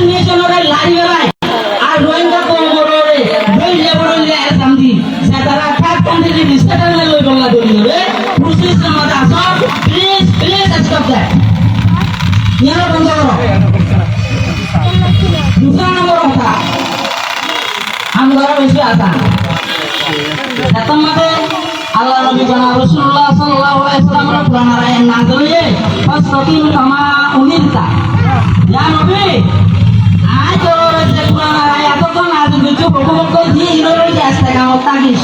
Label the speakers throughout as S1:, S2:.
S1: মিশনরে লারি বেলায় আর রোহিঙ্গা কোমরে বইলে বড়লে আর সামদি সেটারা কাট কান্ট্রি রিস্টার্ট লই বলা দলি রে প্রসেস আমাদের আসো প্লিজ স্টপ দ্যাট ইয়ারা বন্ধ করো दूसरा नंबर होता हम घरों में आता datang mate Allah Nabi Jana Rasulullah Sallallahu Alaihi Wasallam Quran ayat nazil ye fasqim kama umirta ya Nabi ayo je Quran ayat to nazil dicho boko di irore jasta kamu tagis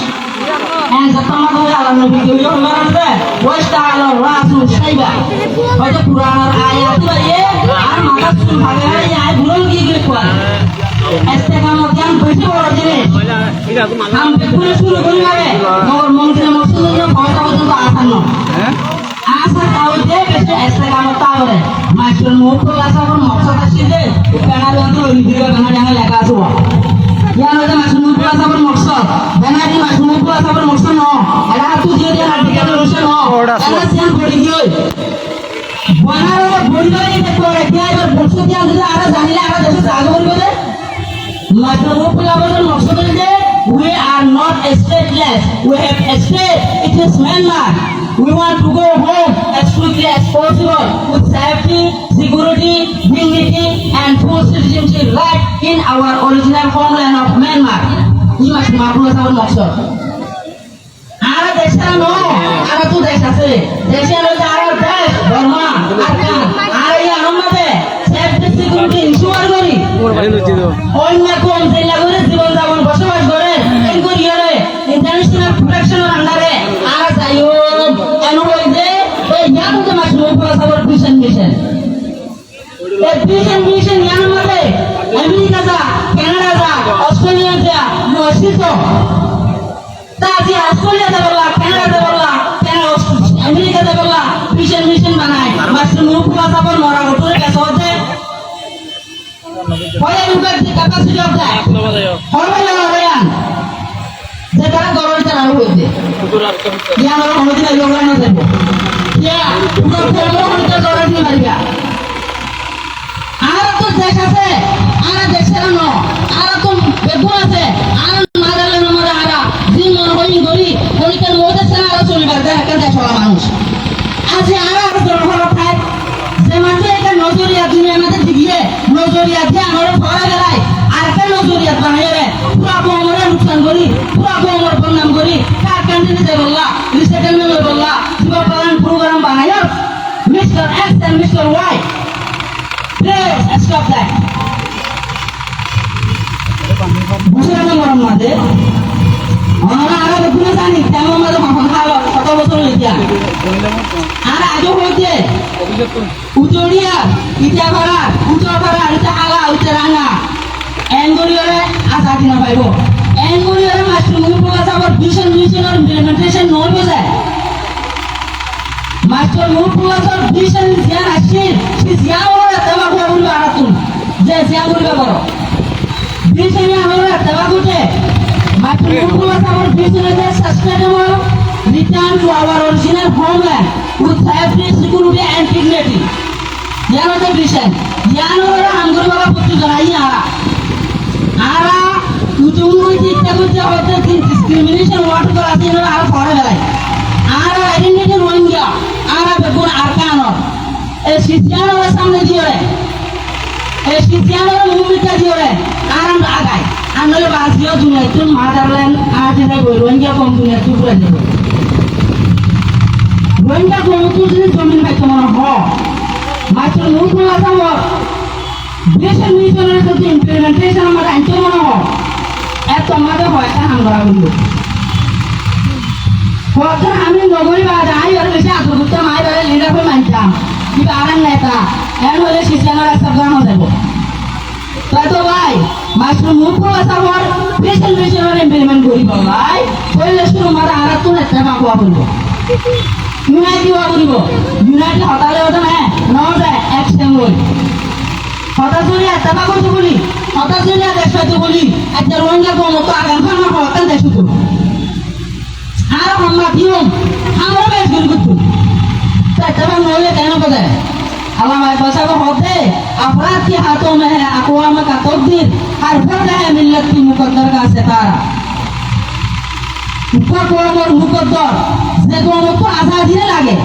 S1: datang mate Allah Nabi yo marande wasta'ala rasul shayba baca Quran ayat tu ye ar magas sun bhage ya burung gigil kuat Istiqamah yang bersih orang jenis. Sampai punya suruh guru lagi. Nomor mungkin maksudnya kota itu tak asal no. Asal tahu deh besok istiqamah tahu deh. Maksud mumpul asal pun maksud asal deh. Karena lu tu video karena jangan lega semua. Yang ada maksud mumpul asal pun maksud. Karena di maksud mumpul asal pun maksud no. Ada tu dia nanti kalau urusan no. Karena siang beri dia. Buana beri dia itu orang dia maksud yang kita ada jadilah ada jasa jaga beri dia. We are not stateless. We have a state. It is Myanmar. We want to go home as quickly as possible with safety, security, dignity, and full citizenship right in our original homeland of Myanmar. Ini masih maklum sama maksud. Ada desa no, ada tu desa se. Desa no ada des, Burma, Arkan, ada yang nomade. Safety, security, ensure kori. অন্য কোন জেলা করে জীবন যাপন বসবাস করে এই করিয়ারে international protection আন্ডারে আর যাইও অনুভব দে এই জানো তো মাসুম পুরা সাবর মিশন এই মিশন ইয়ার মধ্যে আমেরিকা যা কানাডা যা অস্ট্রেলিয়া যা মসজিদ তা যে অস্ট্রেলিয়া দে বলা কানাডা দে বলা আমেরিকা দে বলা মিশন বানায় মাসুম পুরা সাবর মরা ওটরে কাছে হতে Oleh juga di kata sudah dah. Hormat yang lain. Sekarang kalau kita lalu itu, yang orang hormat tidak orang nanti. Ya, bukan orang kita orang ini mereka. Ada tu desa se, ada desa no, ada tu betul se, ada Nagaland nama ada, di mana gori, kan mode sana ada suri berada kan desa orang manus. Asyik ada orang thay. Semasa itu nozuriat dunia macam tinggi, nozuriat dia orang orang gerai, arkan nozuriat bahaya le, pura orang nuksan gori, pura orang pernam gori, karkan ini sebelah, resettlement sebelah, sebab pelan program bahaya, Mr. X dan Mr. Y, please stop that. Bukan orang mana? Orang Arab punya sani, temu mana makan halal, kata betul dia. Ada aja hoje. Ujoria, Ijabara, Ujabara, Ijala, Ujarana. Engoriore asa dina paibo. Engoriore master mumpul asabor mission or implementation no bosa. Master mumpul asabor mission zian ashir, si zian ora tama ko bulu aratun. Je zian bulu baro. Mission ya ora tama ko je. Master mumpul asabor mission is sustainable return to our original homeland with safety, security and dignity. Yang ada vision, yang orang anggur bapa putu jangan ara. Ara ujung kita kerja waktu discrimination waktu kerasi itu ara foreign belai. Ara identity Rohingya, ara berbun Arkano. Sisian orang sambil diore, sisian orang mumita diore, ara agai. Anda bahasa dunia itu motherland, ara tidak Rohingya kaum dunia itu berada. Rohingya kaum itu jenis jamin baik mana ho. Macam mumpul asal mission itu implementation mana ancam mana ho. Itu mana ho itu hanggara dulu. Waktu kami ngomongin pada ayo orang bisa aku buka mai pada leader pun macam. Jika orang neta, yang boleh sisian orang sabda mau debo. Tapi why? Macam mumpul asal mission orang implement gori why? Boleh suruh mara arat tu neta aku apa dulu. United waburibo, United hotale hoto na, not external. Hotel suria, tabako tu boli, hotel suria desa tu boli, ajar Rohingya ko moto agan kan hotel desa tu. Ara hamma diom, hamma bes gul gutu. Tabako nole kena pada. अल्लामा इकबाल साहब होते अफराद के हाथों में है अक़वाम का तकदीर हर फर्द है मिल्लत की मुकद्दर का सितारा उपकौम और मुकद्दर যে কম তো আজাদি লাগে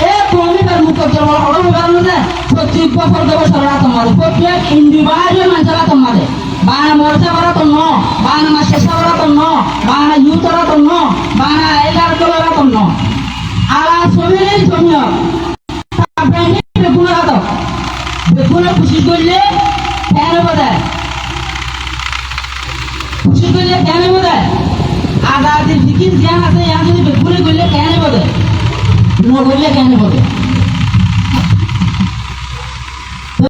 S1: এ কমি पर मुकद्दर वाला और उदाहरण है প্রত্যেক বছর দেব সরা তোমাদের প্রত্যেক ইন্ডিভিজুয়াল মানুষরা তোমাদের বানা মোরচা করা তো ন বানা মাসেসা করা তো ন বানা ইউথ করা তো ন বানা এলার করা তো ন আলা সমিলে জমিয়া ব্যাংকে বেগুন হাত বেগুন খুশি করলে কেন বদায় খুশি করলে কেন বদায় আজাদির জিকির জ্ঞান আছে यहाँ যদি বেগুন করলে কেন বদায় ন করলে কেন বদায়